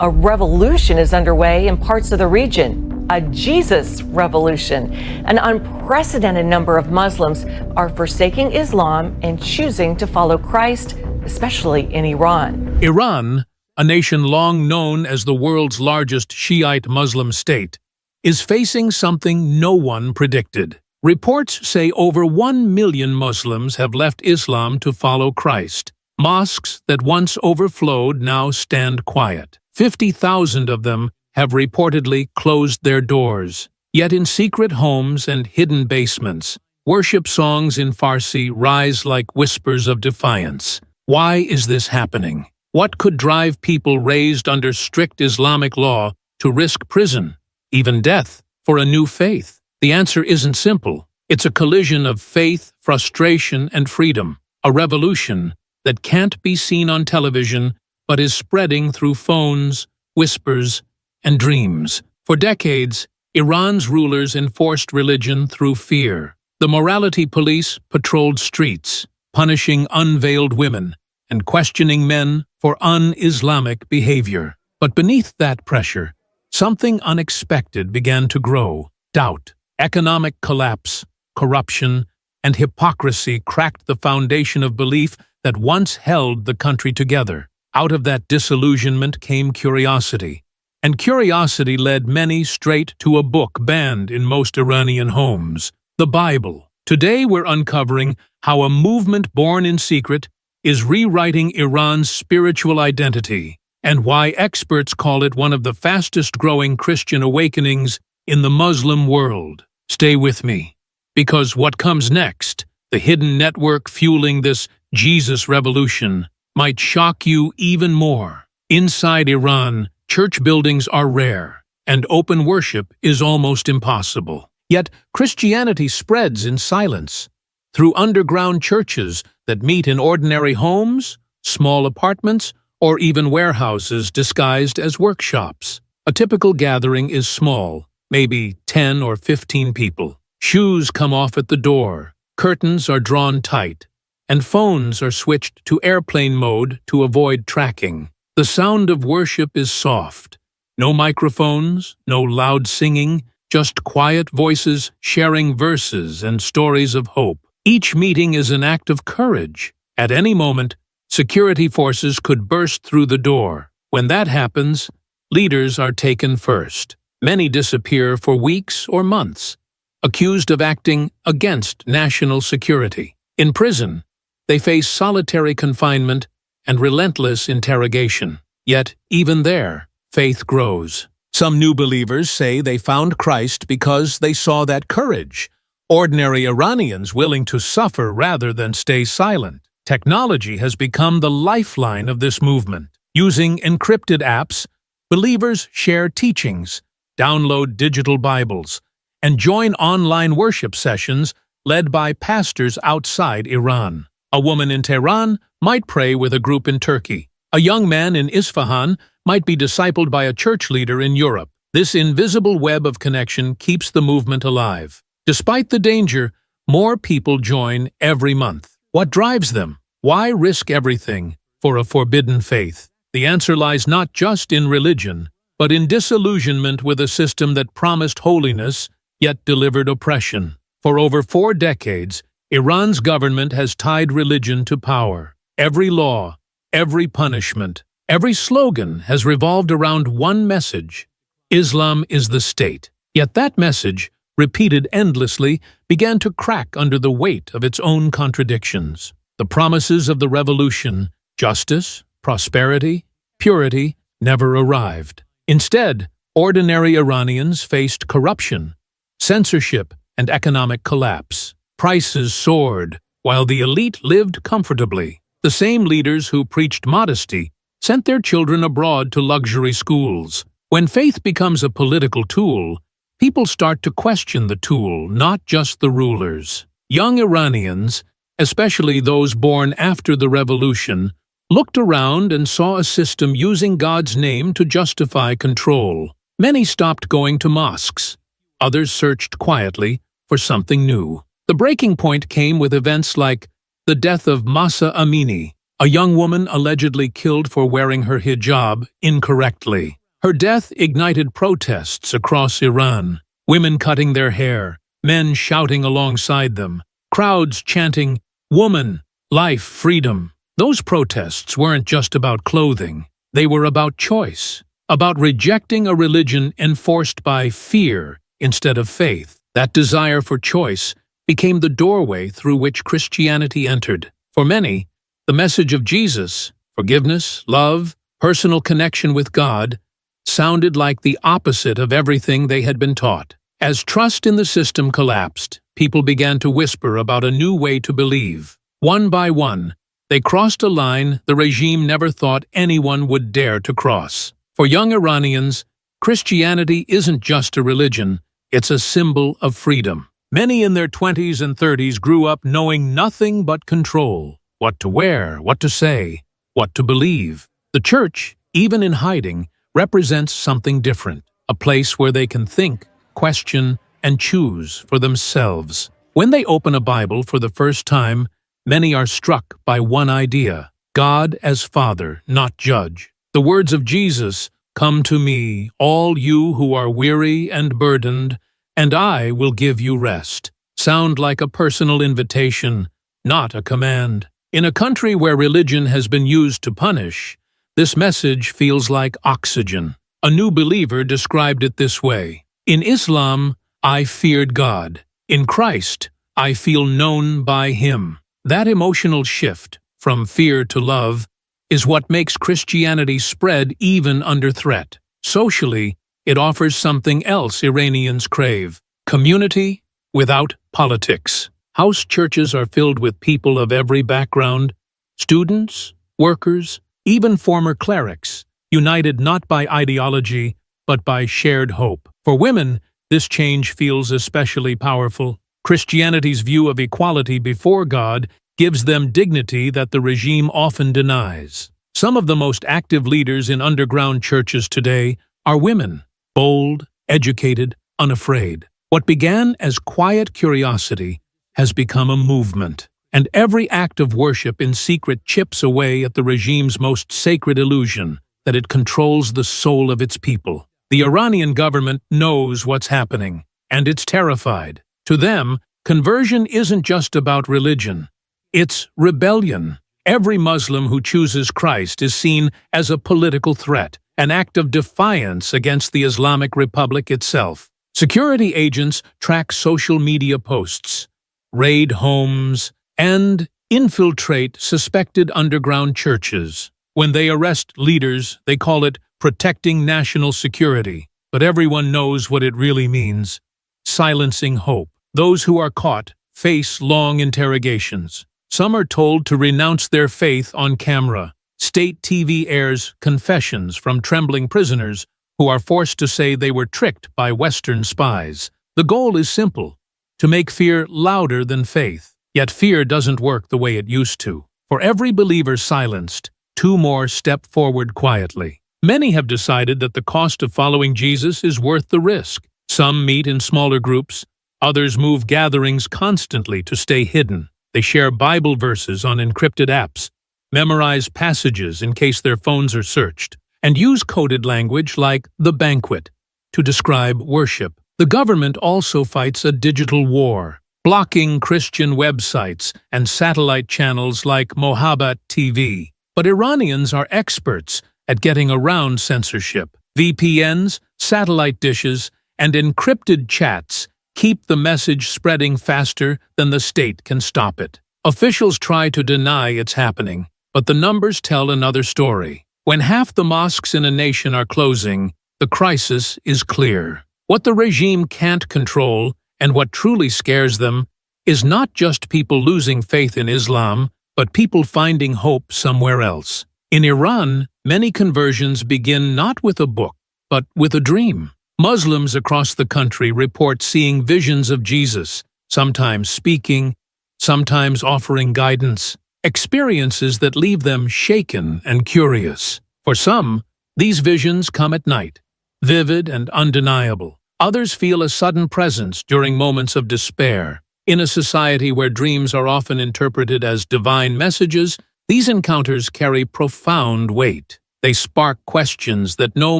A revolution is underway in parts of the region, a Jesus revolution. An unprecedented number of Muslims are forsaking Islam and choosing to follow Christ, especially in Iran. Iran, a nation long known as the world's largest Shiite Muslim state, is facing something no one predicted. Reports say over 1 million Muslims have left Islam to follow Christ. Mosques that once overflowed now stand quiet. 50,000 of them have reportedly closed their doors. Yet in secret homes and hidden basements, worship songs in Farsi rise like whispers of defiance. Why is this happening? What could drive people raised under strict Islamic law to risk prison, even death, for a new faith? The answer isn't simple. It's a collision of faith, frustration, and freedom. A revolution that can't be seen on television but is spreading through phones, whispers, and dreams. For decades, Iran's rulers enforced religion through fear. The morality police patrolled streets, punishing unveiled women and questioning men for un-Islamic behavior. But beneath that pressure, something unexpected began to grow. Doubt, economic collapse, corruption, and hypocrisy cracked the foundation of belief that once held the country together. Out of that disillusionment came curiosity, and curiosity led many straight to a book banned in most Iranian homes, the Bible. Today we're uncovering how a movement born in secret is rewriting Iran's spiritual identity, and why experts call it one of the fastest-growing Christian awakenings in the Muslim world. Stay with me, because what comes next, the hidden network fueling this Jesus revolution, might shock you even more. Inside Iran, church buildings are rare, and open worship is almost impossible. Yet Christianity spreads in silence, through underground churches that meet in ordinary homes, small apartments, or even warehouses disguised as workshops. A typical gathering is small, maybe 10 or 15 people. Shoes come off at the door, curtains are drawn tight, and phones are switched to airplane mode to avoid tracking. The sound of worship is soft. No microphones, no loud singing, just quiet voices sharing verses and stories of hope. Each meeting is an act of courage. At any moment, security forces could burst through the door. When that happens, leaders are taken first. Many disappear for weeks or months, accused of acting against national security. In prison, they face solitary confinement and relentless interrogation. Yet, even there, faith grows. Some new believers say they found Christ because they saw that courage. Ordinary Iranians willing to suffer rather than stay silent. Technology has become the lifeline of this movement. Using encrypted apps, believers share teachings, download digital Bibles, and join online worship sessions led by pastors outside Iran. A woman in Tehran might pray with a group in Turkey. A young man in Isfahan might be discipled by a church leader in Europe. This invisible web of connection keeps the movement alive. Despite the danger, more people join every month. What drives them? Why risk everything for a forbidden faith? The answer lies not just in religion, but in disillusionment with a system that promised holiness, yet delivered oppression. For over 4 decades, Iran's government has tied religion to power. Every law, every punishment, every slogan has revolved around one message: Islam is the state. Yet that message, repeated endlessly, began to crack under the weight of its own contradictions. The promises of the revolution, justice, prosperity, purity, never arrived. Instead, ordinary Iranians faced corruption, censorship, and economic collapse. Prices soared, while the elite lived comfortably. The same leaders who preached modesty sent their children abroad to luxury schools. When faith becomes a political tool, people start to question the tool, not just the rulers. Young Iranians, especially those born after the revolution, looked around and saw a system using God's name to justify control. Many stopped going to mosques. Others searched quietly for something new. The breaking point came with events like the death of Mahsa Amini, A young woman allegedly killed for wearing her hijab incorrectly. Her death ignited protests across Iran. Women cutting their hair, men shouting alongside them, crowds chanting, "Woman, life, freedom." Those protests weren't just about clothing. They were about choice, about rejecting a religion enforced by fear instead of faith. That desire for choice became the doorway through which Christianity entered. For many, the message of Jesus, forgiveness, love, personal connection with God, sounded like the opposite of everything they had been taught. As trust in the system collapsed, people began to whisper about a new way to believe. One by one, they crossed a line the regime never thought anyone would dare to cross. For young Iranians, Christianity isn't just a religion, it's a symbol of freedom. Many in their 20s and 30s grew up knowing nothing but control. What to wear, what to say, what to believe. The church, even in hiding, represents something different, a place where they can think, question, and choose for themselves. When they open a Bible for the first time, many are struck by one idea: God as Father, not judge. The words of Jesus, "Come to me, all you who are weary and burdened, and I will give you rest," sound like a personal invitation, not a command. In a country where religion has been used to punish, this message feels like oxygen. A new believer described it this way: "In Islam, I feared God. In Christ, I feel known by Him." That emotional shift, from fear to love, is what makes Christianity spread even under threat. Socially, it offers something else Iranians crave: community without politics. House churches are filled with people of every background, students, workers, even former clerics, united not by ideology, but by shared hope. For women, this change feels especially powerful. Christianity's view of equality before God gives them dignity that the regime often denies. Some of the most active leaders in underground churches today are women, bold, educated, unafraid. What began as quiet curiosity has become a movement, and every act of worship in secret chips away at the regime's most sacred illusion, that it controls the soul of its people. The Iranian government knows what's happening, and it's terrified. To them, conversion isn't just about religion. It's rebellion. Every Muslim who chooses Christ is seen as a political threat, an act of defiance against the Islamic Republic itself. Security agents track social media posts, raid homes, and infiltrate suspected underground churches. When they arrest leaders, they call it protecting national security. But everyone knows what it really means: silencing hope. Those who are caught face long interrogations. Some are told to renounce their faith on camera. State TV airs confessions from trembling prisoners who are forced to say they were tricked by Western spies. The goal is simple: to make fear louder than faith. Yet fear doesn't work the way it used to. For every believer silenced, two more step forward quietly. Many have decided that the cost of following Jesus is worth the risk. Some meet in smaller groups, others move gatherings constantly to stay hidden. They share Bible verses on encrypted apps, memorize passages in case their phones are searched, and use coded language like "the banquet" to describe worship. The government also fights a digital war, blocking Christian websites and satellite channels like Mohabbat TV. But Iranians are experts at getting around censorship. VPNs, satellite dishes, and encrypted chats keep the message spreading faster than the state can stop it. Officials try to deny it's happening, but the numbers tell another story. When half the mosques in a nation are closing, the crisis is clear. What the regime can't control, and what truly scares them, is not just people losing faith in Islam, but people finding hope somewhere else. In Iran, many conversions begin not with a book, but with a dream. Muslims across the country report seeing visions of Jesus, sometimes speaking, sometimes offering guidance, experiences that leave them shaken and curious. For some, these visions come at night, vivid and undeniable. Others feel a sudden presence during moments of despair. In a society where dreams are often interpreted as divine messages, These encounters carry profound weight. They spark questions that no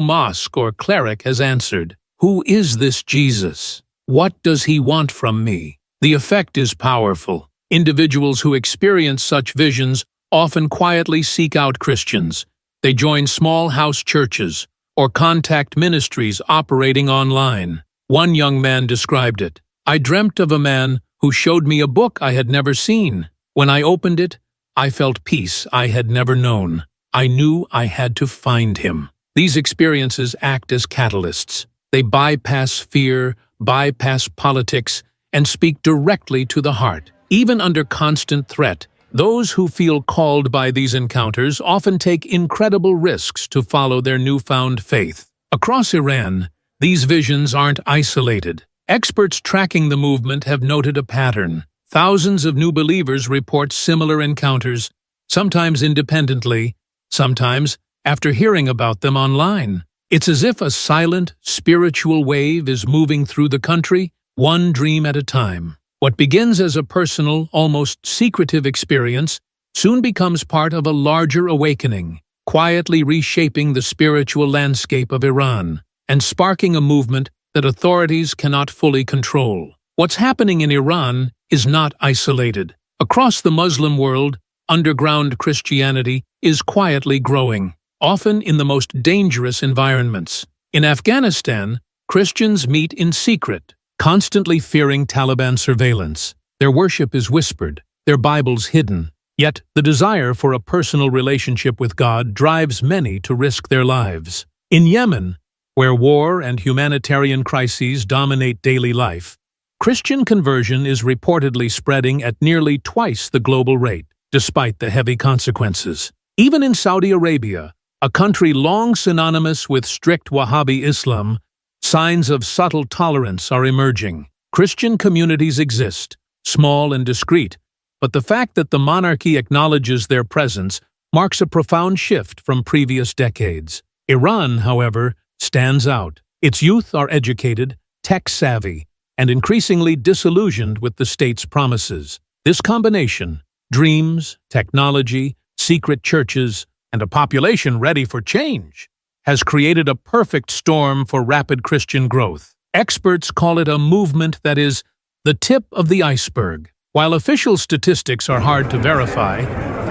mosque or cleric has answered. Who is this Jesus? What does he want from me? The effect is powerful. Individuals who experience such visions often quietly seek out Christians. They join small house churches or contact ministries operating online. One young man described it. I dreamt of a man who showed me a book I had never seen. When I opened it, I felt peace I had never known. I knew I had to find him. These experiences act as catalysts. They bypass fear, bypass politics, and speak directly to the heart. Even under constant threat, those who feel called by these encounters often take incredible risks to follow their newfound faith. Across Iran, these visions aren't isolated. Experts tracking the movement have noted a pattern. Thousands of new believers report similar encounters, sometimes independently, sometimes after hearing about them online. It's as if a silent, spiritual wave is moving through the country, one dream at a time. What begins as a personal, almost secretive experience soon becomes part of a larger awakening, quietly reshaping the spiritual landscape of Iran and sparking a movement that authorities cannot fully control. What's happening in Iran is not isolated. Across the Muslim world, underground Christianity is quietly growing, often in the most dangerous environments. In Afghanistan, Christians meet in secret, constantly fearing Taliban surveillance. Their worship is whispered, their Bibles hidden. Yet, the desire for a personal relationship with God drives many to risk their lives. In Yemen, where war and humanitarian crises dominate daily life, Christian conversion is reportedly spreading at nearly twice the global rate, despite the heavy consequences. Even in Saudi Arabia, a country long synonymous with strict Wahhabi Islam, signs of subtle tolerance are emerging. Christian communities exist, small and discreet, but the fact that the monarchy acknowledges their presence marks a profound shift from previous decades. Iran, however, stands out. Its youth are educated, tech-savvy, and increasingly disillusioned with the state's promises. This combination, dreams, technology, secret churches, and a population ready for change, has created a perfect storm for rapid Christian growth. Experts call it a movement that is the tip of the iceberg. While official statistics are hard to verify,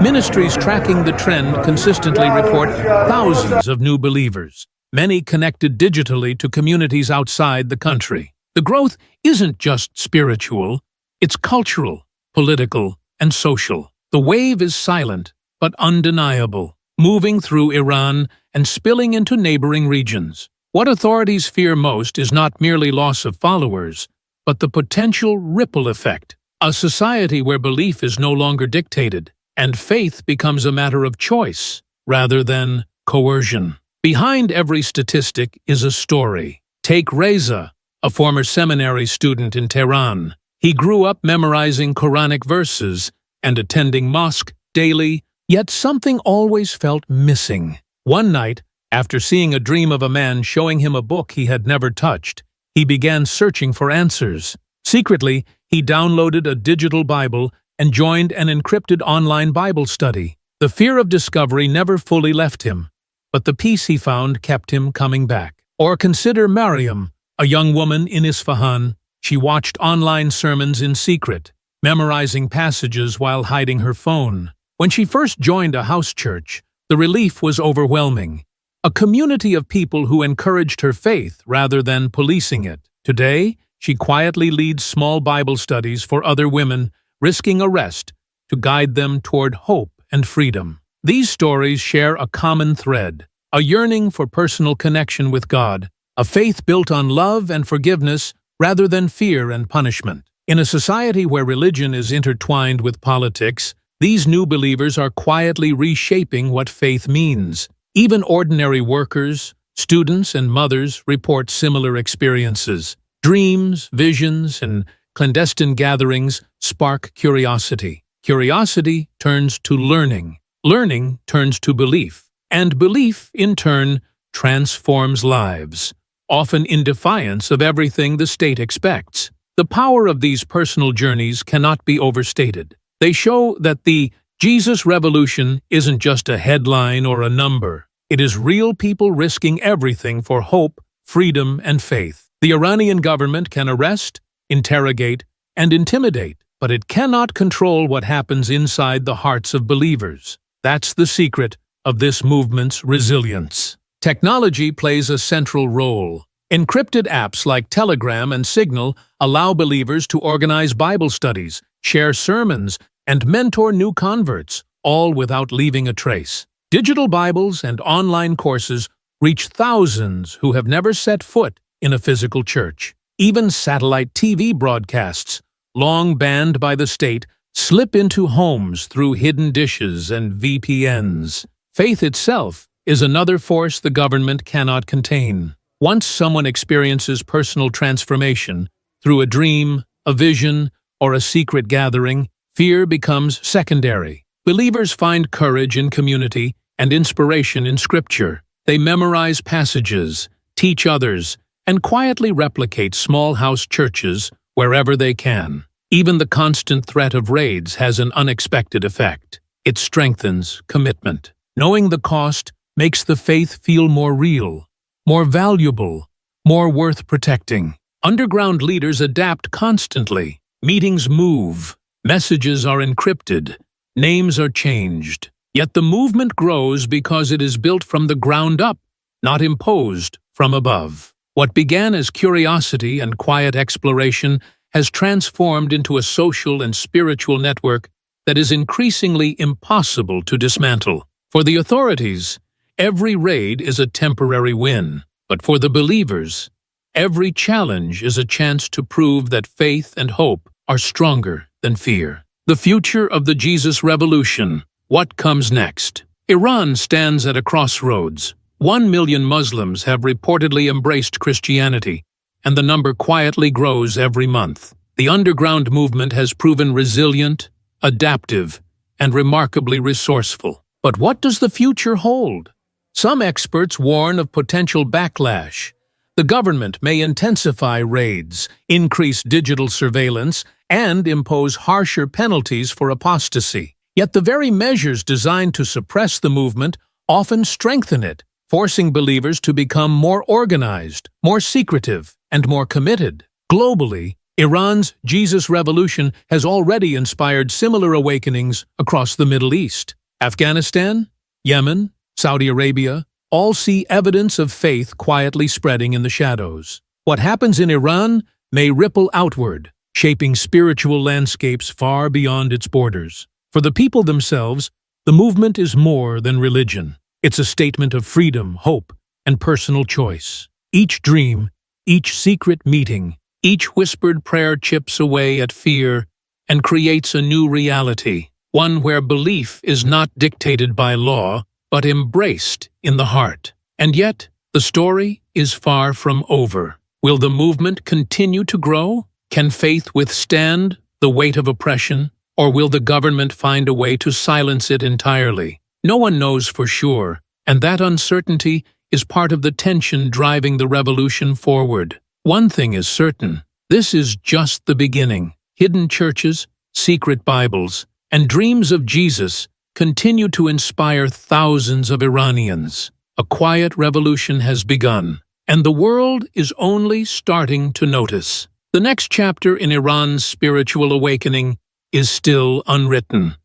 ministries tracking the trend consistently report thousands of new believers, many connected digitally to communities outside the country. The growth isn't just spiritual, it's cultural, political, and social. The wave is silent, but undeniable, moving through Iran and spilling into neighboring regions. What authorities fear most is not merely loss of followers, but the potential ripple effect. A society where belief is no longer dictated, and faith becomes a matter of choice, rather than coercion. Behind every statistic is a story. Take Reza, a former seminary student in Tehran. He grew up memorizing Quranic verses and attending mosque daily, yet something always felt missing. One night, after seeing a dream of a man showing him a book he had never touched, he began searching for answers. Secretly, he downloaded a digital Bible and joined an encrypted online Bible study. The fear of discovery never fully left him, but the peace he found kept him coming back. Or consider Mariam, a young woman in Isfahan. She watched online sermons in secret, memorizing passages while hiding her phone. When she first joined a house church, the relief was overwhelming. A community of people who encouraged her faith rather than policing it. Today, she quietly leads small Bible studies for other women, risking arrest to guide them toward hope and freedom. These stories share a common thread, a yearning for personal connection with God, a faith built on love and forgiveness rather than fear and punishment. In a society where religion is intertwined with politics, these new believers are quietly reshaping what faith means. Even ordinary workers, students, and mothers report similar experiences. Dreams, visions, and clandestine gatherings spark curiosity. Curiosity turns to learning. Learning turns to belief. And belief, in turn, transforms lives, often in defiance of everything the state expects. The power of these personal journeys cannot be overstated. They show that the Jesus' revolution isn't just a headline or a number. It is real people risking everything for hope, freedom, and faith. The Iranian government can arrest, interrogate, and intimidate, but it cannot control what happens inside the hearts of believers. That's the secret of this movement's resilience. Technology plays a central role. Encrypted apps like Telegram and Signal allow believers to organize Bible studies, share sermons, and mentor new converts, all without leaving a trace. Digital Bibles and online courses reach thousands who have never set foot in a physical church. Even satellite TV broadcasts, long banned by the state, slip into homes through hidden dishes and VPNs. Faith itself is another force the government cannot contain. Once someone experiences personal transformation through a dream, a vision, or a secret gathering, fear becomes secondary. Believers find courage in community and inspiration in Scripture. They memorize passages, teach others, and quietly replicate small house churches wherever they can. Even the constant threat of raids has an unexpected effect. It strengthens commitment. Knowing the cost makes the faith feel more real, more valuable, more worth protecting. Underground leaders adapt constantly. Meetings move. Messages are encrypted. Names are changed. Yet the movement grows because it is built from the ground up, not imposed from above. What began as curiosity and quiet exploration has transformed into a social and spiritual network that is increasingly impossible to dismantle. For the authorities, every raid is a temporary win, but for the believers, every challenge is a chance to prove that faith and hope are stronger than fear. The future of the Jesus Revolution. What comes next? Iran stands at a crossroads. 1 million Muslims have reportedly embraced Christianity, and the number quietly grows every month. The underground movement has proven resilient, adaptive, and remarkably resourceful. But what does the future hold? Some experts warn of potential backlash. The government may intensify raids, increase digital surveillance, and impose harsher penalties for apostasy. Yet the very measures designed to suppress the movement often strengthen it, forcing believers to become more organized, more secretive, and more committed. Globally, Iran's Jesus Revolution has already inspired similar awakenings across the Middle East. Afghanistan, Yemen, Saudi Arabia all see evidence of faith quietly spreading in the shadows. What happens in Iran may ripple outward, shaping spiritual landscapes far beyond its borders. For the people themselves, the movement is more than religion. It's a statement of freedom, hope, and personal choice. Each dream, each secret meeting, each whispered prayer chips away at fear and creates a new reality, one where belief is not dictated by law, but embraced in the heart. And yet, the story is far from over. Will the movement continue to grow? Can faith withstand the weight of oppression? Or will the government find a way to silence it entirely? No one knows for sure, and that uncertainty is part of the tension driving the revolution forward. One thing is certain, this is just the beginning. Hidden churches, secret Bibles, and dreams of Jesus continue to inspire thousands of Iranians. A quiet revolution has begun, and the world is only starting to notice. The next chapter in Iran's spiritual awakening is still unwritten.